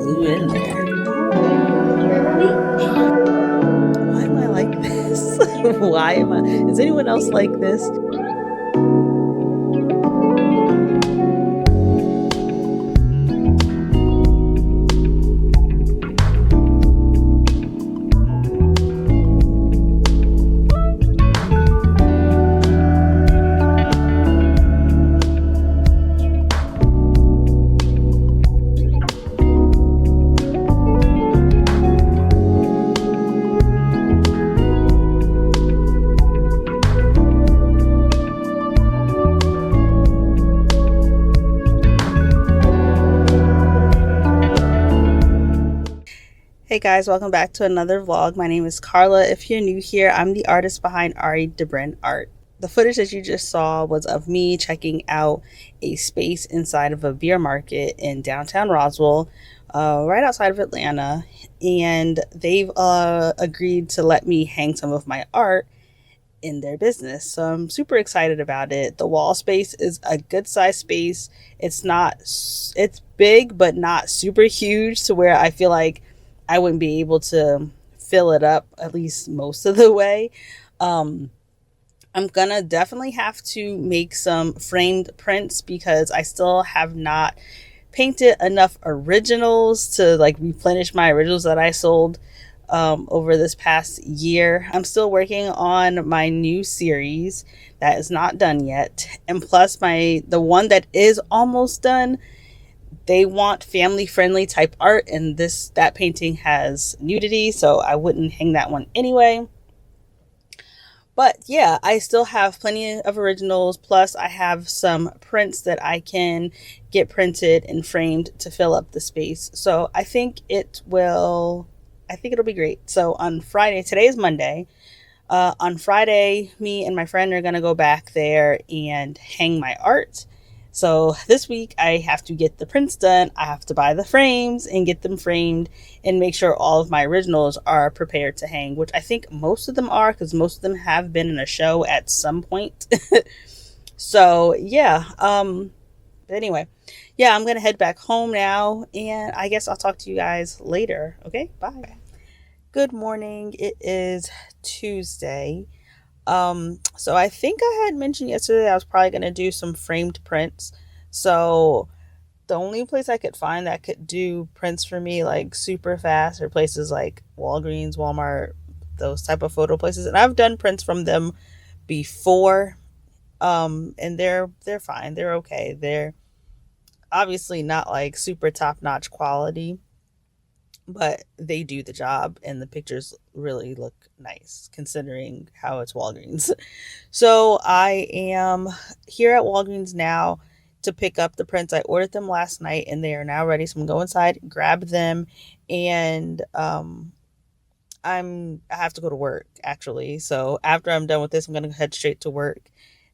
glue in there. Why am I like this? Why am I? Is anyone else like this? Hey guys, welcome back to another vlog. My name is Carla. If you're new here, I'm the artist behind Ari DeBrin Art. The footage that you just saw was of me checking out a space inside of a beer market in downtown Roswell, right outside of Atlanta. And they've agreed to let me hang some of my art in their business. So I'm super excited about it. The wall space is a good size space. It's big, but not super huge to where I feel like I wouldn't be able to fill it up at least most of the way. I'm gonna definitely have to make some framed prints because I still have not painted enough originals to like replenish my originals that I sold over this past year. I'm still working on my new series that is not done yet, and plus the one that is almost done, they want family friendly type art, and that painting has nudity, so I wouldn't hang that one anyway. But yeah, I still have plenty of originals, plus I have some prints that I can get printed and framed to fill up the space. So I think it'll be great. So on Friday, today is Monday, on Friday, me and my friend are gonna go back there and hang my art. So this week I have to get the prints done. I have to buy the frames and get them framed and make sure all of my originals are prepared to hang, which I think most of them are because most of them have been in a show at some point. So yeah, but anyway, yeah, I'm gonna head back home now, and I guess I'll talk to you guys later. Okay, bye. Good morning. It is Tuesday. So I think I had mentioned yesterday I was probably going to do some framed prints. So the only place I could find that could do prints for me like super fast are places like Walgreens, Walmart, those type of photo places. And I've done prints from them before. And they're fine. They're okay. They're obviously not like super top-notch quality, but they do the job, and the pictures really look nice considering how it's Walgreens. So I am here at Walgreens now to pick up the prints. I ordered them last night and they are now ready. So I'm going to go inside, grab them, and I have to go to work actually. So after I'm done with this, I'm going to head straight to work.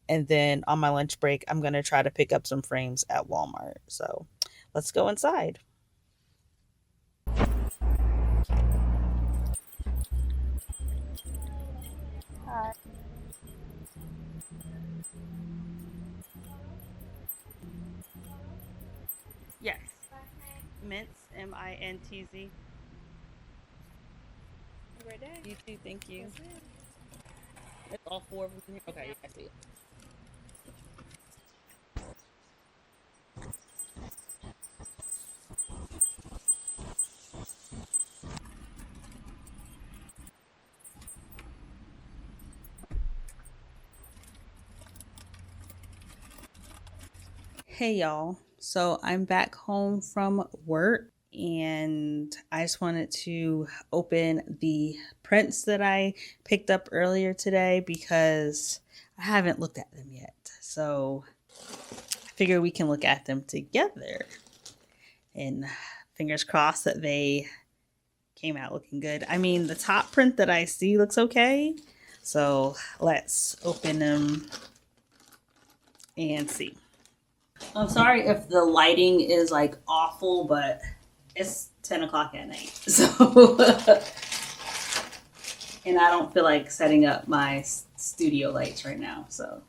And then on my lunch break, I'm going to try to pick up some frames at Walmart. So let's go inside. Hi. Yes. Mints, Mintz. Great day. You too, thank you. Yes, ma'am. It's all four of them here? Okay, yeah, I see it. Hey y'all. So I'm back home from work, and I just wanted to open the prints that I picked up earlier today because I haven't looked at them yet. So I figure we can look at them together, and fingers crossed that they came out looking good. I mean, the top print that I see looks okay. So let's open them and see. I'm sorry if the lighting is like awful, but it's 10 o'clock at night. So, and I don't feel like setting up my studio lights right now. So,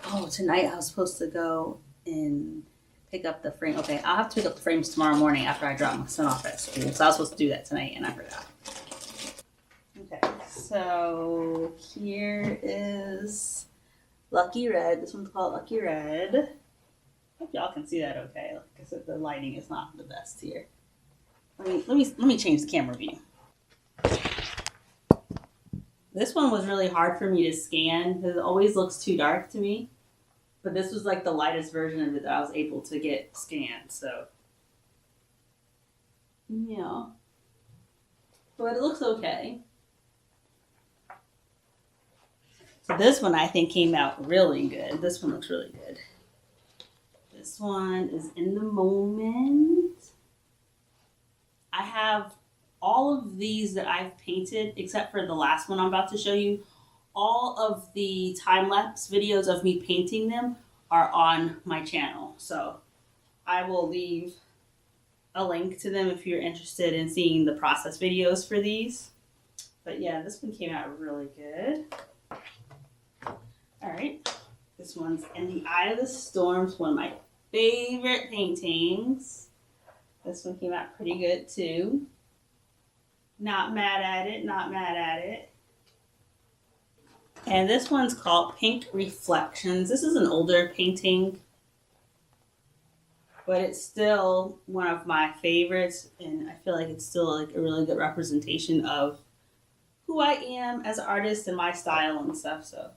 oh, tonight I was supposed to go and pick up the frame. Okay, I'll have to pick up the frames tomorrow morning after I drop my son off at school. So I was supposed to do that tonight and I forgot. Okay, so here is Lucky Red. This one's called Lucky Red. Hope y'all can see that okay. Like I said, the lighting is not the best here. Let me change the camera view. This one was really hard for me to scan because it always looks too dark to me. But this was like the lightest version of it that I was able to get scanned. So yeah, but it looks okay. So this one I think came out really good. This one looks really good. This one is In the Moment. I have all of these that I've painted, except for the last one I'm about to show you. All of the time-lapse videos of me painting them are on my channel. So I will leave a link to them if you're interested in seeing the process videos for these. But yeah, this one came out really good. All right, this one's In the Eye of the Storm. It's one of my favorite paintings. This one came out pretty good too. Not mad at it, not mad at it. And this one's called Pink Reflections. This is an older painting, but it's still one of my favorites, and I feel like it's still like a really good representation of who I am as an artist and my style and stuff. So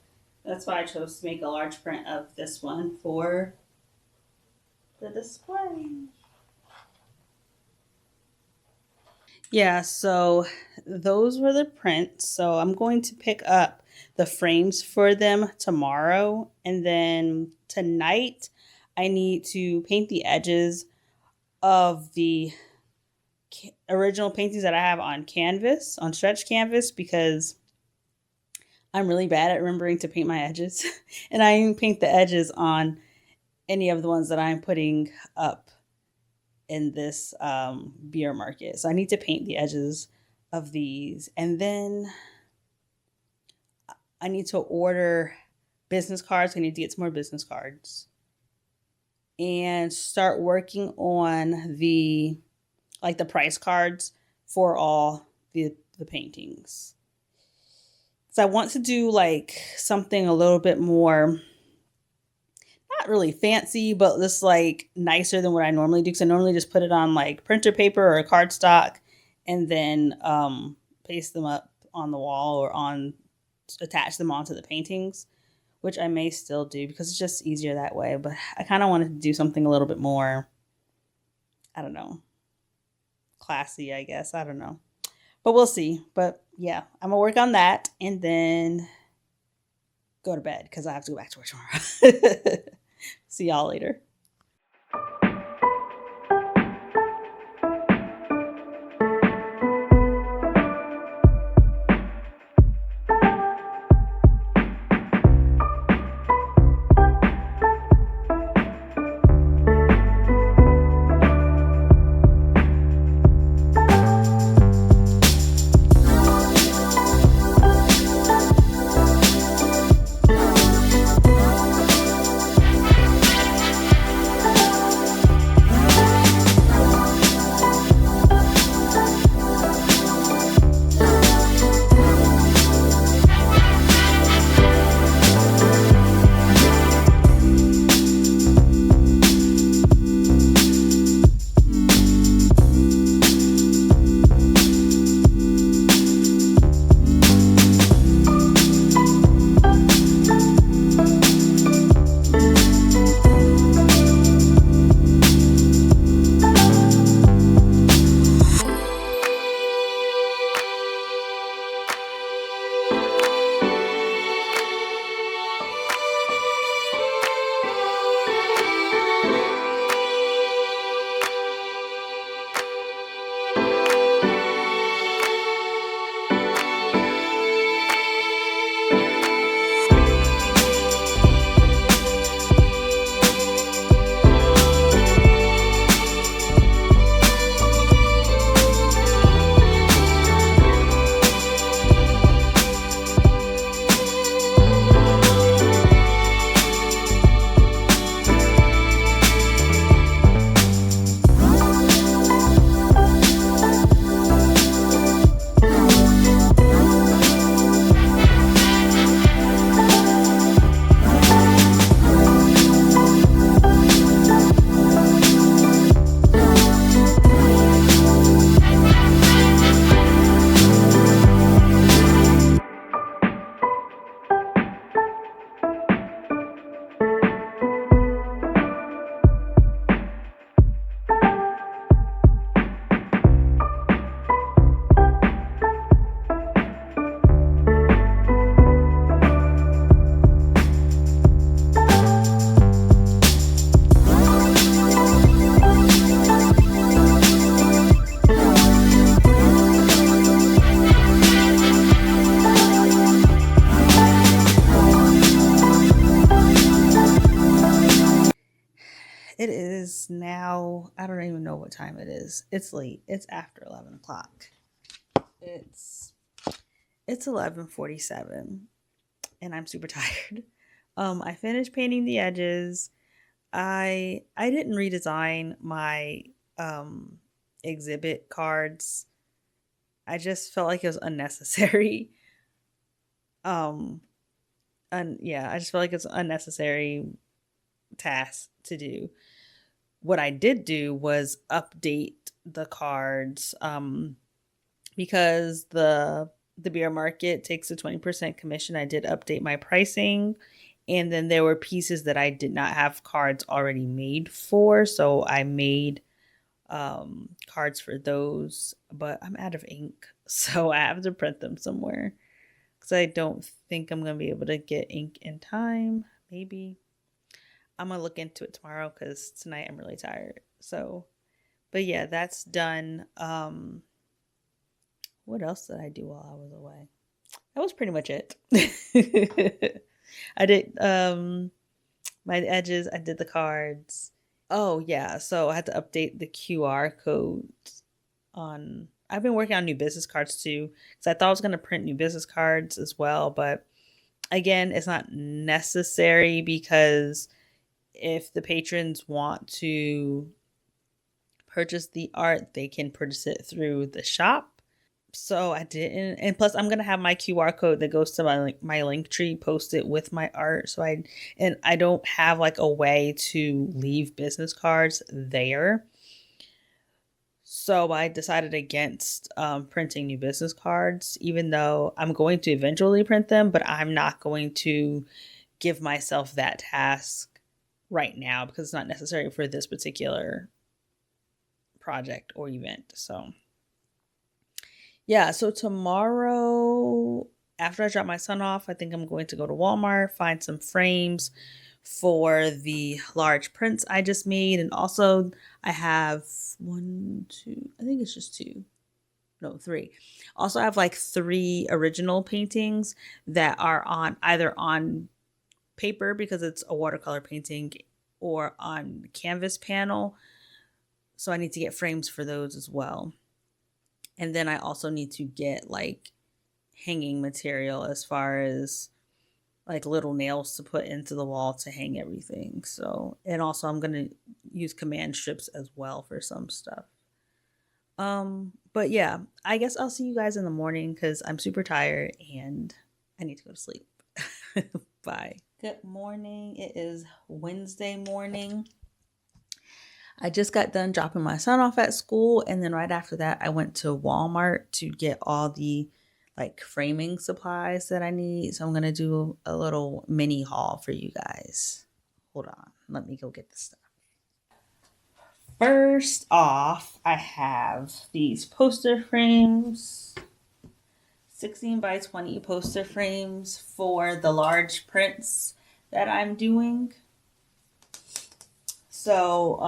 that's why I chose to make a large print of this one for the display. Yeah, so those were the prints. So I'm going to pick up the frames for them tomorrow. And then tonight, I need to paint the edges of the original paintings that I have on canvas, on stretch canvas, because I'm really bad at remembering to paint my edges. And I didn't paint the edges on any of the ones that I'm putting up in this beer market. So I need to paint the edges of these. And then I need to order business cards. I need to get some more business cards. And start working on the price cards for all the paintings. So I want to do like something a little bit more, not really fancy, but just like nicer than what I normally do. Because I normally just put it on like printer paper or cardstock and then paste them up on the wall or attach them onto the paintings, which I may still do because it's just easier that way. But I kind of wanted to do something a little bit more, I don't know, classy, I guess. I don't know. But we'll see. But yeah, I'm going to work on that and then go to bed because I have to go back to work tomorrow. See y'all later. I don't even know what time it is. It's late. It's after 11 o'clock. It's 11:47 and I'm super tired. I finished painting the edges. I didn't redesign my exhibit cards. I just felt like it was unnecessary. Um and yeah, I just felt like it's an unnecessary task to do. What I did do was update the cards because the beer market takes a 20% commission. I did update my pricing, and then there were pieces that I did not have cards already made for, so I made cards for those, but I'm out of ink, so I have to print them somewhere because I don't think I'm gonna be able to get ink in time. Maybe I'm gonna look into it tomorrow because tonight I'm really tired. So, but yeah, that's done. What else did I do while I was away? That was pretty much it. I did my edges, I did the cards. Oh yeah, so I had to update the QR code on I've been working on new business cards too cuz I thought I was going to print new business cards as well, but again, it's not necessary because if the patrons want to purchase the art, they can purchase it through the shop. So I didn't, and plus I'm gonna have my QR code that goes to my link tree posted with my art. So I don't have like a way to leave business cards there. So I decided against printing new business cards, even though I'm going to eventually print them, but I'm not going to give myself that task right now because it's not necessary for this particular project or event. So yeah, so tomorrow, after I drop my son off, I think I'm going to go to Walmart, find some frames for the large prints I just made. And also, I have one, two, I think it's just two. No, three. Also, I have like three original paintings that are on either on paper because it's a watercolor painting or on canvas panel. So I need to get frames for those as well. And then I also need to get like hanging material as far as like little nails to put into the wall to hang everything. So, and also I'm going to use command strips as well for some stuff. But yeah, I guess I'll see you guys in the morning cuz I'm super tired and I need to go to sleep. Bye. Good morning. It is Wednesday morning. I just got done dropping my son off at school, and then right after that I went to Walmart to get all the like framing supplies that I need. So I'm going to do a little mini haul for you guys. Hold on. Let me go get the stuff. First off, I have these poster frames. 16 by 20 poster frames for the large prints that I'm doing. So,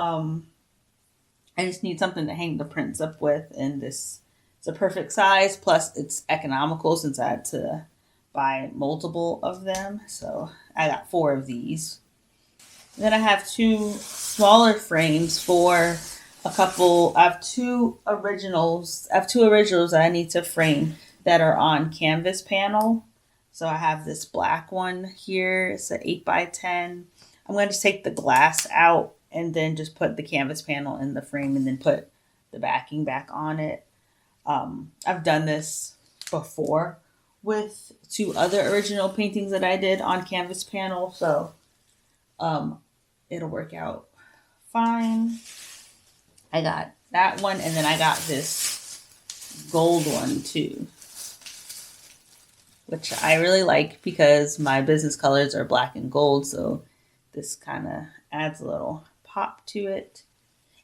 I just need something to hang the prints up with, and this is a perfect size. Plus, it's economical since I had to buy multiple of them. So, I got 4 of these. Then I have 2 smaller frames for a couple. I have 2 originals. I have 2 originals that I need to frame that are on canvas panel. So I have this black one here. It's an 8 by 10. I'm going to take the glass out and then just put the canvas panel in the frame and then put the backing back on it. I've done this before with 2 other original paintings that I did on canvas panel. So it'll work out fine. I got that one, and then I got this gold one too, which I really like because my business colors are black and gold. So this kind of adds a little pop to it.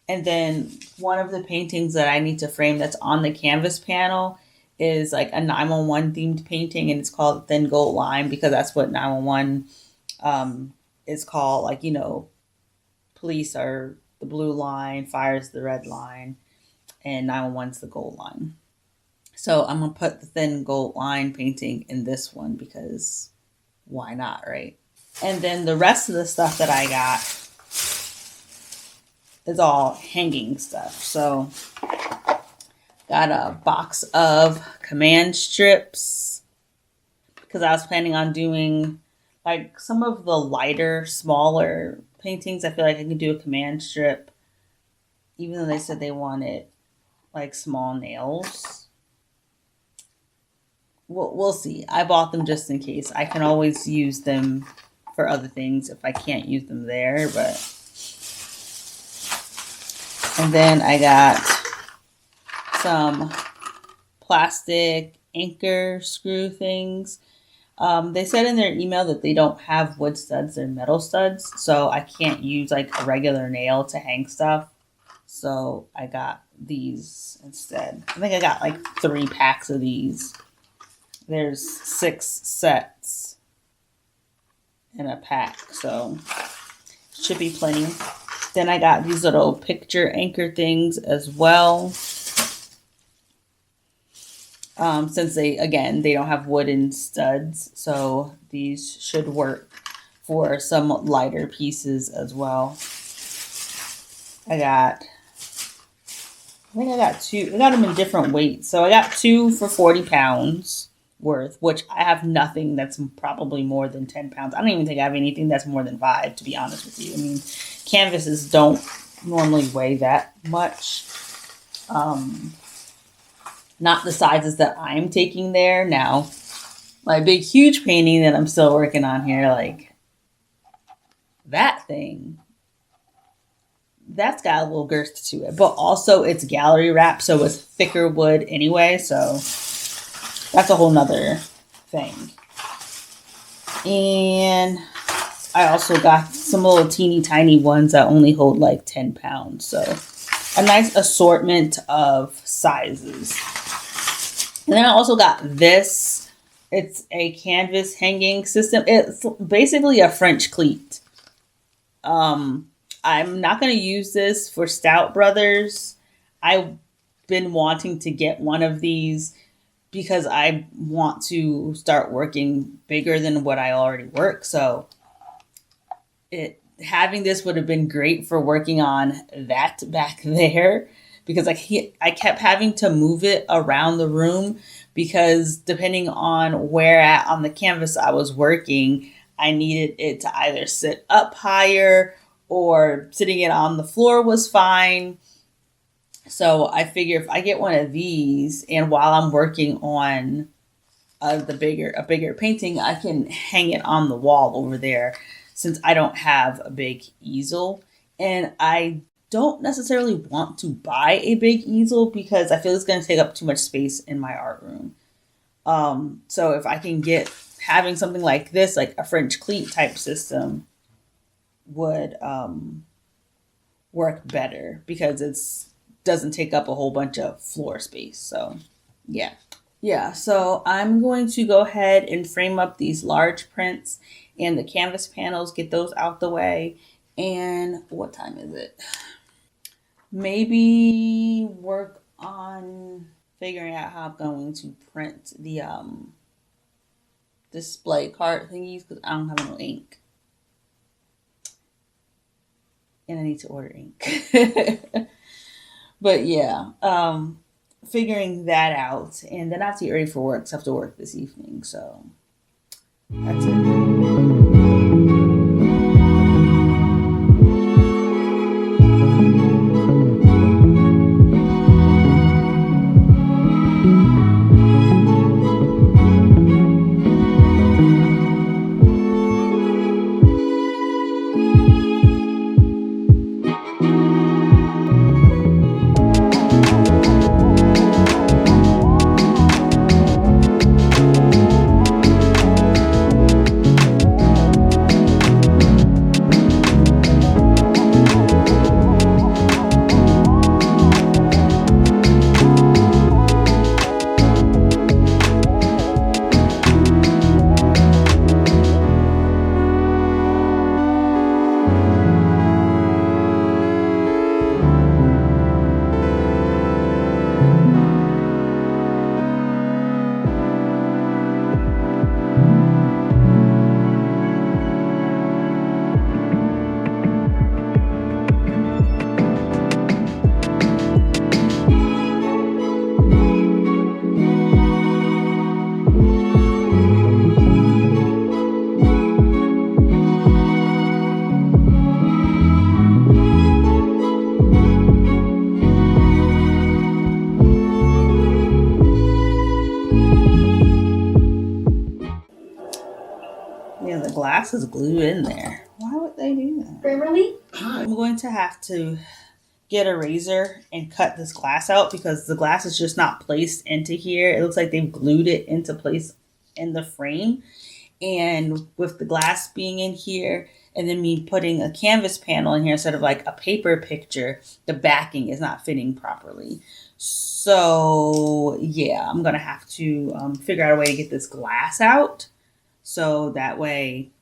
And then one of the paintings that I need to frame that's on the canvas panel is like a 911 themed painting, and it's called Thin Gold Line because that's what 911 is called. Like, you know, police are the blue line, fire is the red line, and 911 is the gold line. So I'm going to put the Thin Gold Line painting in this one because why not, right? And then the rest of the stuff that I got is all hanging stuff. So got a box of command strips because I was planning on doing like some of the lighter, smaller paintings. I feel like I can do a command strip, even though they said they wanted like small nails. We'll see. I bought them just in case. I can always use them for other things if I can't use them there. But and then I got some plastic anchor screw things. They said in their email that they don't have wood studs, they're metal studs, so I can't use like a regular nail to hang stuff. So I got these instead. I think I got like 3 packs of these. There's 6 sets in a pack, so should be plenty. Then I got these little picture anchor things as well. Since they don't have wooden studs, so these should work for some lighter pieces as well. I think I got 2. I got them in different weights. So I got 2 for 40 pounds worth, which I have nothing that's probably more than 10 pounds. I don't even think I have anything that's more than 5, to be honest with you. I mean, canvases don't normally weigh that much. Not the sizes that I'm taking there. Now, my big, huge painting that I'm still working on here, like that thing, that's got a little girth to it. But also it's gallery wrap, so it's thicker wood anyway. So that's a whole nother thing. And I also got some little teeny tiny ones that only hold like 10 pounds. So a nice assortment of sizes. And then I also got this. It's a canvas hanging system. It's basically a French cleat. I'm not going to use this for Stout Brothers. I've been wanting to get one of these because I want to start working bigger than what I already work. So having this would have been great for working on that back there, because I kept having to move it around the room because depending on where at on the canvas I was working, I needed it to either sit up higher or sitting it on the floor was fine. So I figure if I get one of these and while I'm working on a bigger painting, I can hang it on the wall over there since I don't have a big easel. And I don't necessarily want to buy a big easel because I feel it's going to take up too much space in my art room. So if I can get having something like this, like a French cleat type system, would work better because it doesn't take up a whole bunch of floor space. So yeah. So I'm going to go ahead and frame up these large prints and the canvas panels, get those out the way. And what time is it? Maybe work on figuring out how I'm going to print the display card thingies because I don't have no ink. And I need to order ink. But yeah, figuring that out. And then I have to get ready for work. So I have to work this evening. So that's it. glass is glued in there. Why would they do that? Grammarly? I'm going to have to get a razor and cut this glass out because the glass is just not placed into here. It looks like they've glued it into place in the frame. And with the glass being in here and then me putting a canvas panel in here instead of like a paper picture, the backing is not fitting properly. So yeah, I'm going to have to figure out a way to get this glass out. So that way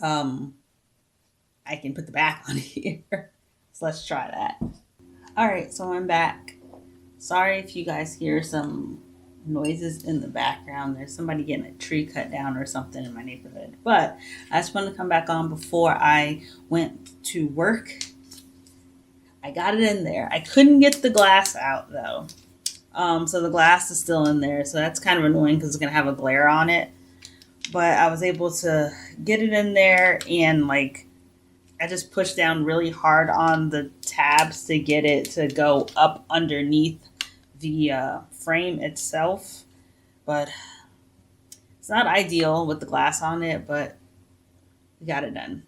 I can put the back on here. So let's try that. All right, so I'm back. Sorry if you guys hear some noises in the background. There's somebody getting a tree cut down or something in my neighborhood. But I just wanted to come back on before I went to work. I got it in there. I couldn't get the glass out though. So the glass is still in there. So that's kind of annoying because it's going to have a glare on it. But I was able to get it in there and like I just pushed down really hard on the tabs to get it to go up underneath the frame itself. But it's not ideal with the glass on it, but we got it done.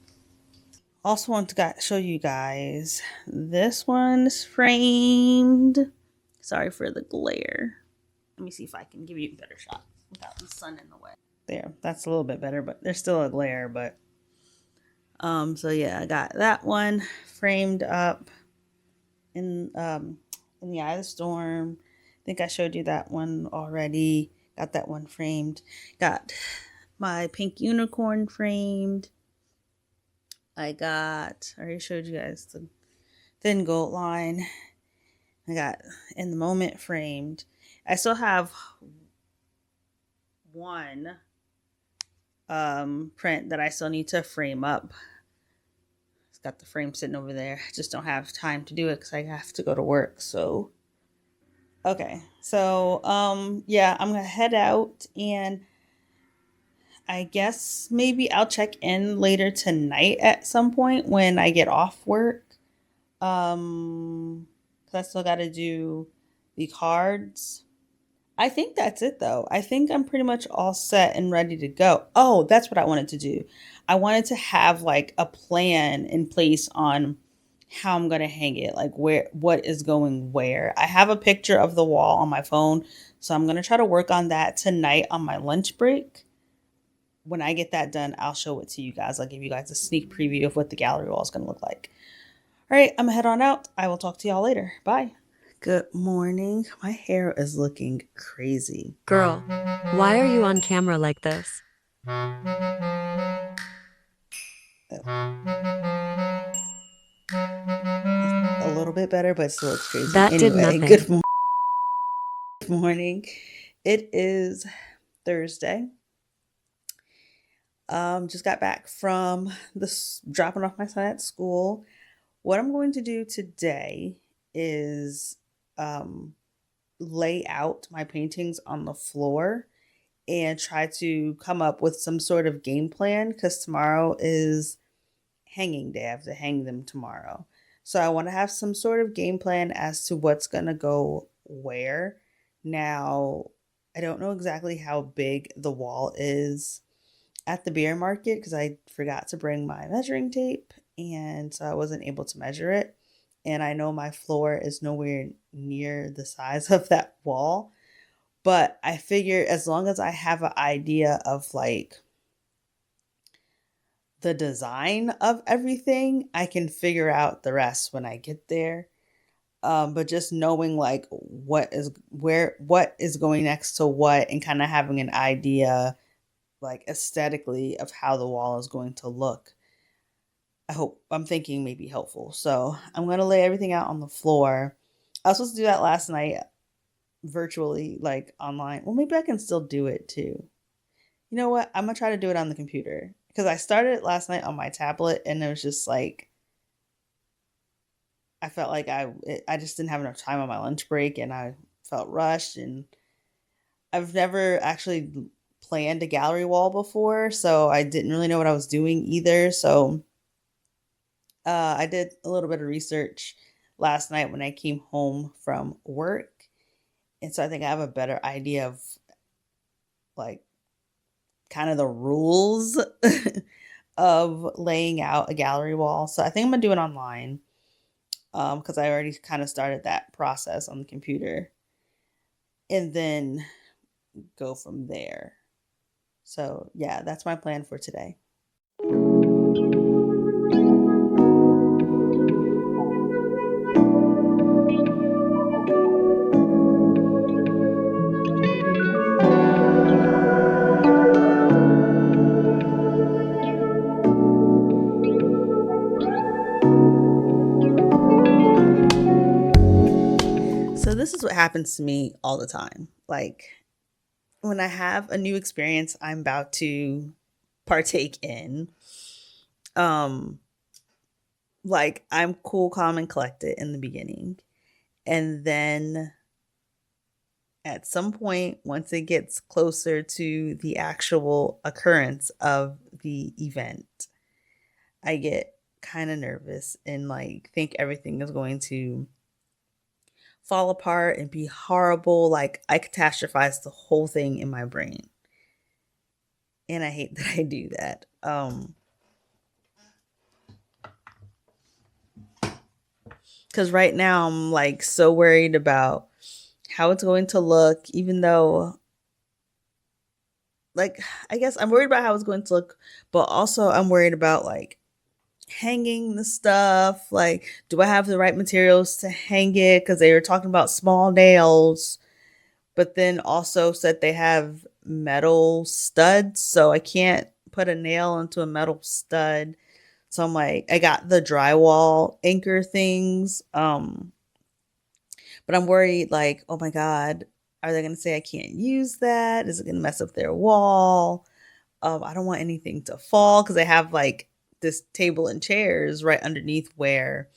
Also want to show you guys, this one's framed. Sorry for the glare. Let me see if I can give you a better shot without the sun in the way. There, that's a little bit better, but there's still a glare, but so yeah, I got that one framed up in the eye of the storm. I think I showed you that one already. Got that one framed. Got my pink unicorn framed. I already showed you guys the thin gold line. I got in the moment framed. I still have one print that I still need to frame up. It's got the frame sitting over there. I just don't have time to do it because I have to go to work. So okay, so yeah, I'm gonna head out and I guess maybe I'll check in later tonight at some point when I get off work. 'Cause I still gotta do the cards. I think that's it though. I think I'm pretty much all set and ready to go. Oh, that's what I wanted to do. I wanted to have like a plan in place on how I'm going to hang it, like what is going where. I have a picture of the wall on my phone, so I'm going to try to work on that tonight on my lunch break. When I get that done, I'll show it to you guys. I'll give you guys a sneak preview of what the gallery wall is going to look like. All right, I'm going to head on out. I will talk to y'all later. Bye. Good morning. My hair is looking crazy. Girl, why are you on camera like this? A little bit better, but still looks crazy. That did Anyway, nothing. good morning. It is Thursday. Just got back from dropping off my son at school. What I'm going to do today is lay out my paintings on the floor and try to come up with some sort of game plan because tomorrow is hanging day. I have to hang them tomorrow. So I want to have some sort of game plan as to what's going to go where. Now, I don't know exactly how big the wall is at the beer market because I forgot to bring my measuring tape and so I wasn't able to measure it. And I know my floor is nowhere near the size of that wall. But I figure as long as I have an idea of like the design of everything, I can figure out the rest when I get there. But just knowing like what is going next to what and kind of having an idea like aesthetically of how the wall is going to look. I'm thinking may be helpful. So I'm going to lay everything out on the floor. I was supposed to do that last night virtually, like online. Well, maybe I can still do it too. You know what? I'm going to try to do it on the computer because I started it last night on my tablet and it was just like, I felt like I just didn't have enough time on my lunch break and I felt rushed and I've never actually planned a gallery wall before, so I didn't really know what I was doing either. So I did a little bit of research last night when I came home from work. And so I think I have a better idea of like kind of the rules of laying out a gallery wall. So I think I'm gonna do it online because I already kind of started that process on the computer, and then go from there. So yeah, that's my plan for today. So this is what happens to me all the time. Like when I have a new experience I'm about to partake in, um, like I'm cool, calm, and collected in the beginning. And then at some point, once it gets closer to the actual occurrence of the event, I get kind of nervous and like think everything is going to fall apart and be horrible. Like I catastrophize the whole thing in my brain. And I hate that I do that. Because right now I'm like so worried about how it's going to look, even though, like, I guess I'm worried about how it's going to look, but also I'm worried about like hanging the stuff. Like, do I have the right materials to hang it? Because they were talking about small nails, but then also said they have metal studs, so I can't put a nail into a metal stud. So I'm like, I got the drywall anchor things. But I'm worried, like, oh my God, are they going to say I can't use that? Is it going to mess up their wall? I don't want anything to fall because I have like this table and chairs right underneath where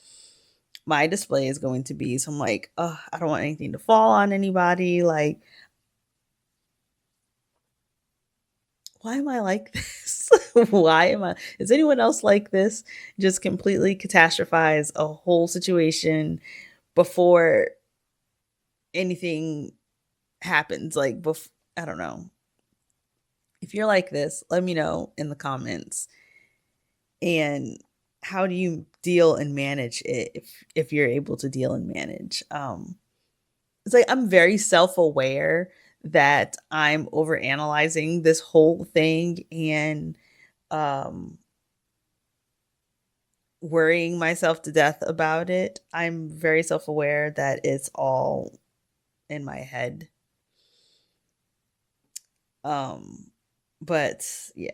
my display is going to be. So I'm like, oh, I don't want anything to fall on anybody. Like, why am I like this? Why am I? Is anyone else like this? Just completely catastrophize a whole situation before anything happens. Like, I don't know. If you're like this, let me know in the comments. And how do you deal and manage it if you're able to deal and manage? It's like I'm very self-aware that I'm over analyzing this whole thing and um worrying myself to death about it. I'm very self-aware that it's all in my head. Um but yeah.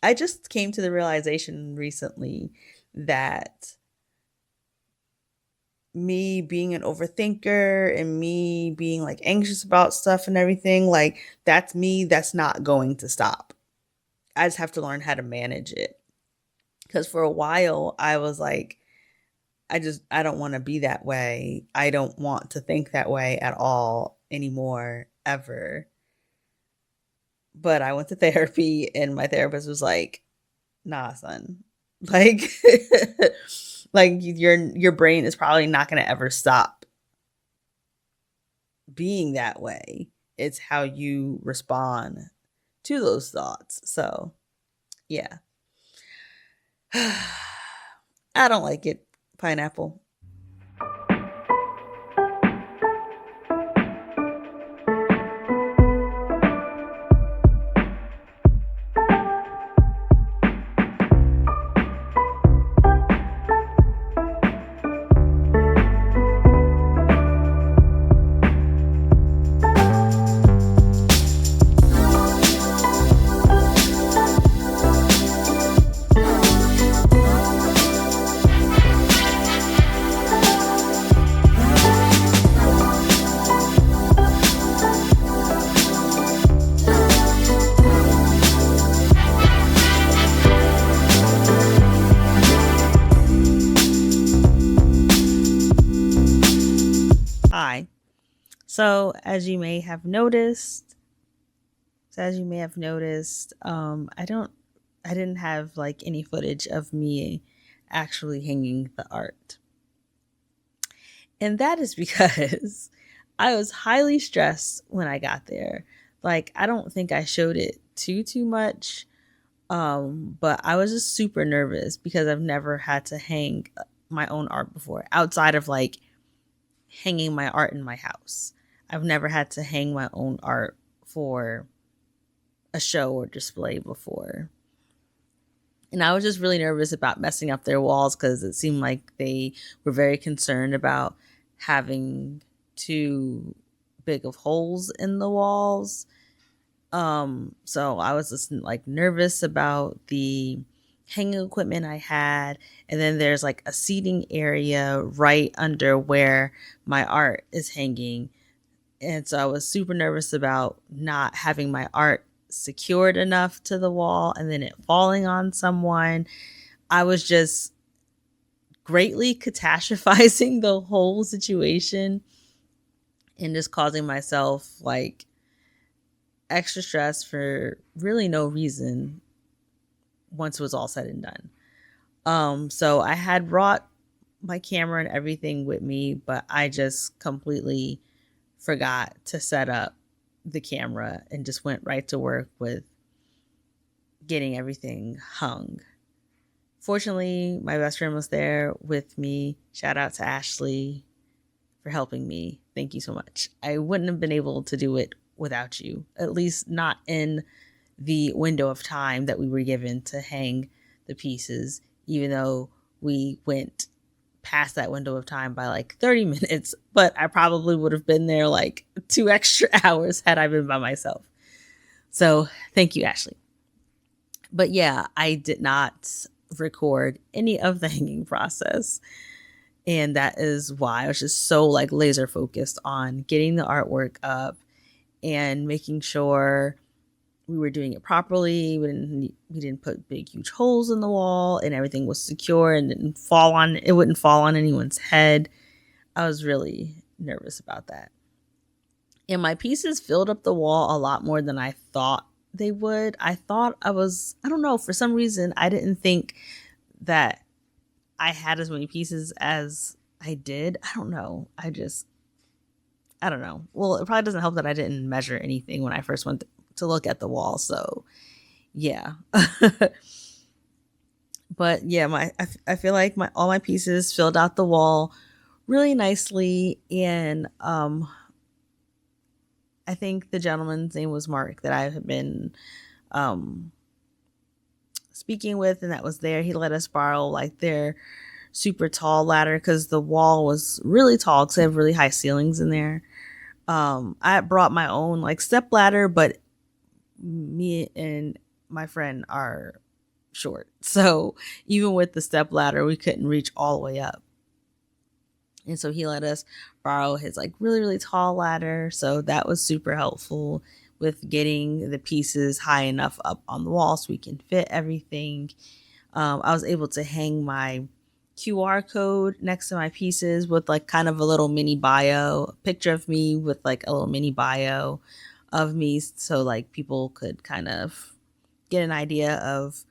I just came to the realization recently that me being an overthinker and me being like anxious about stuff and everything, like that's me, that's not going to stop. I just have to learn how to manage it. Because for a while, I was like, I don't want to be that way. I don't want to think that way at all anymore, ever. But I went to therapy and my therapist was like, nah, son. Like, like your brain is probably not going to ever stop being that way. It's how you respond to those thoughts. So, yeah. I don't like it. Pineapple. Hi. So, as you may have noticed, I didn't have like any footage of me actually hanging the art. And that is because I was highly stressed when I got there. Like, I don't think I showed it too much. But I was just super nervous because I've never had to hang my own art before outside of like hanging my art in my house. I've never had to hang my own art for a show or display before. And I was just really nervous about messing up their walls because it seemed like they were very concerned about having too big of holes in the walls. So I was just like nervous about the hanging equipment I had. And then there's like a seating area right under where my art is hanging. And so I was super nervous about not having my art secured enough to the wall and then it falling on someone. I was just greatly catastrophizing the whole situation and just causing myself like extra stress for really no reason once it was all said and done. So I had brought my camera and everything with me, but I just completely forgot to set up the camera and just went right to work with getting everything hung. Fortunately, my best friend was there with me. Shout out to Ashley for helping me. Thank you so much. I wouldn't have been able to do it without you, at least not in the window of time that we were given to hang the pieces, even though we went past that window of time by like 30 minutes, but I probably would have been there like 2 extra hours had I been by myself. So thank you, Ashley. But yeah, I did not record any of the hanging process. And that is why I was just so like laser focused on getting the artwork up and making sure we were doing it properly. We didn't put big huge holes in the wall and everything was secure and it wouldn't fall on anyone's head. I was really nervous about that. And my pieces filled up the wall a lot more than I thought they would. I don't know, for some reason I didn't think that I had as many pieces as I did. I don't know. I don't know. Well, it probably doesn't help that I didn't measure anything when I first went to look at the wall. So, yeah. But yeah, I feel like my all my pieces filled out the wall really nicely, and I think the gentleman's name was Mark that I had been um speaking with, and that was there. He let us borrow like their super tall ladder because the wall was really tall because they have really high ceilings in there. I brought my own like step ladder, but me and my friend are short. So even with the step ladder, we couldn't reach all the way up. And so he let us borrow his like really, really tall ladder. So that was super helpful with getting the pieces high enough up on the wall so we can fit everything. I was able to hang my QR code next to my pieces with like kind of a little mini bio, a picture of me with like a little mini bio of me so like people could kind of get an idea of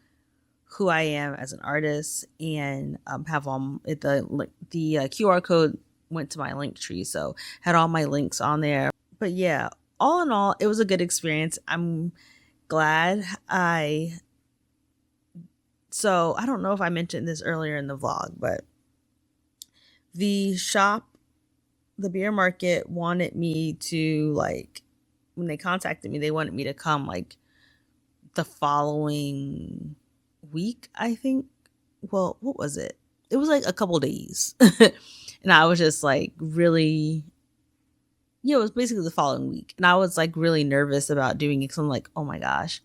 who I am as an artist and have all the QR code went to my link tree, so had all my links on there. But yeah, all in all, it was a good experience. I'm glad I So I don't know if I mentioned this earlier in the vlog, but the shop, the beer market wanted me to like, when they contacted me, they wanted me to come like the following week, I think. Well, what was it? It was like a couple days. And I was just like really, yeah, it was basically the following week. And I was like really nervous about doing it because I'm like, oh my gosh,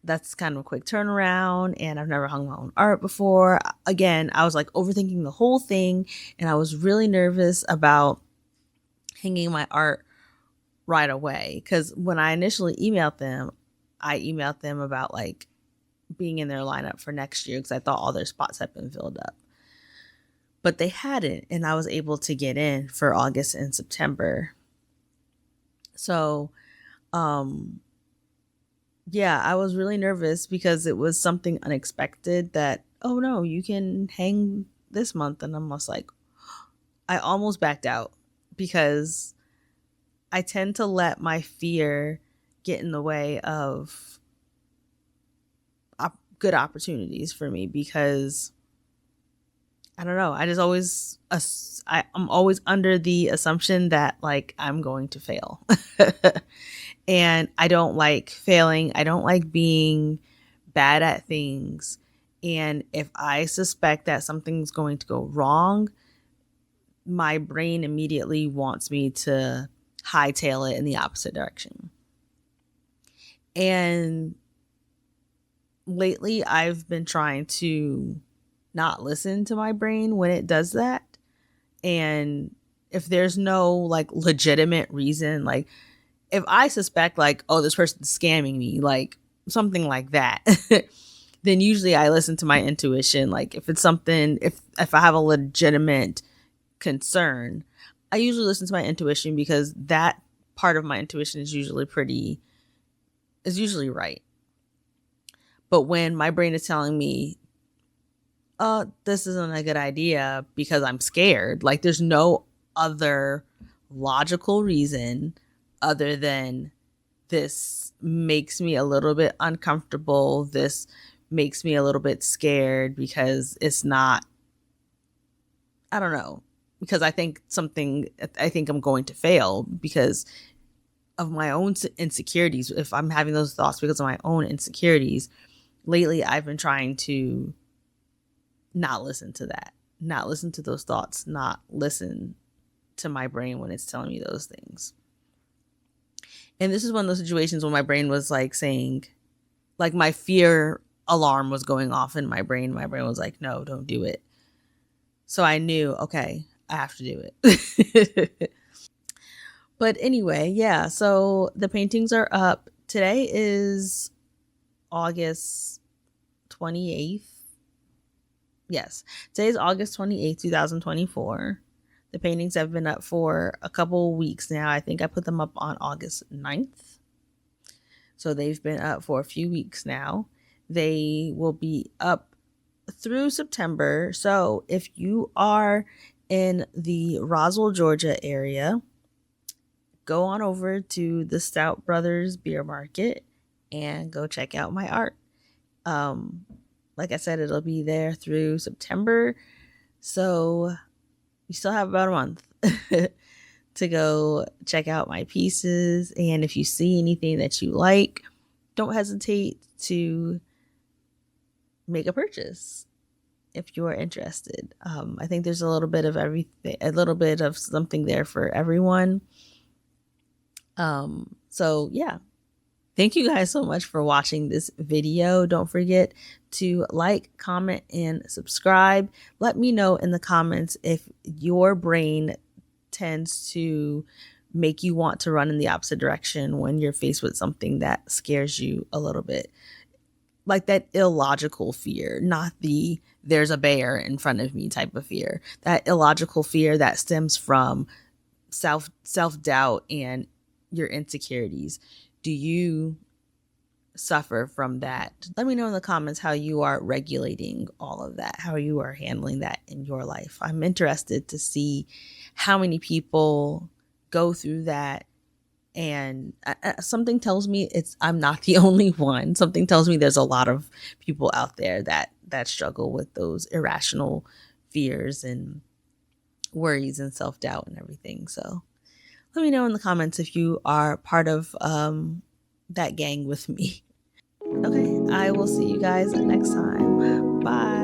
that's kind of a quick turnaround. And I've never hung my own art before. Again, I was like overthinking the whole thing. And I was really nervous about hanging my art right away. Because when I initially emailed them, I emailed them about like being in their lineup for next year because I thought all their spots had been filled up. But they hadn't, and I was able to get in for August and September. So, um, yeah, I was really nervous because it was something unexpected that, oh no, you can hang this month. And I'm just like, I almost backed out because I tend to let my fear get in the way of good opportunities for me, because I don't know. I just always, I'm always under the assumption that like I'm going to fail. And I don't like failing. I don't like being bad at things. And if I suspect that something's going to go wrong, my brain immediately wants me to hightail it in the opposite direction. And lately, I've been trying to not listen to my brain when it does that. And if there's no like legitimate reason, like if I suspect like, oh, this person's scamming me, like something like that, then usually I listen to my intuition. Like if it's something, if I have a legitimate concern, I usually listen to my intuition, because that part of my intuition is usually right. But when my brain is telling me, oh, this isn't a good idea because I'm scared, like there's no other logical reason other than this makes me a little bit uncomfortable. This makes me a little bit scared because it's not, I don't know, because I think I'm going to fail because of my own insecurities. If I'm having those thoughts because of my own insecurities, lately I've been trying to not listen to that, not listen to those thoughts, not listen to my brain when it's telling me those things. And this is one of those situations when my brain was like saying, like my fear alarm was going off in my brain. My brain was like, no, don't do it. So I knew, okay, I have to do it. But anyway, yeah, so the paintings are up. Today is August 28th. Yes, today is August 28th, 2024. The paintings have been up for a couple weeks now. I think I put them up on August 9th. So they've been up for a few weeks now. They will be up through September. So if you are in the Roswell, Georgia area, go on over to the Stout Brothers Beer Market and go check out my art. Like I said, it'll be there through September. So you still have about a month to go check out my pieces. And if you see anything that you like, don't hesitate to make a purchase if you are interested. I think there's a little bit of everything, a little bit of something there for everyone. So yeah, thank you guys so much for watching this video. Don't forget to like, comment, and subscribe. Let me know in the comments if your brain tends to make you want to run in the opposite direction when you're faced with something that scares you a little bit. Like that illogical fear, not the there's a bear in front of me type of fear. That illogical fear that stems from self-doubt and your insecurities. Do you suffer from that? Let me know in the comments how you are regulating all of that, how you are handling that in your life. I'm interested to see how many people go through that. And something tells me I'm not the only one. Something tells me there's a lot of people out there that struggle with those irrational fears and worries and self-doubt and everything. So let me know in the comments if you are part of that gang with me. Okay, I will see you guys next time. Bye.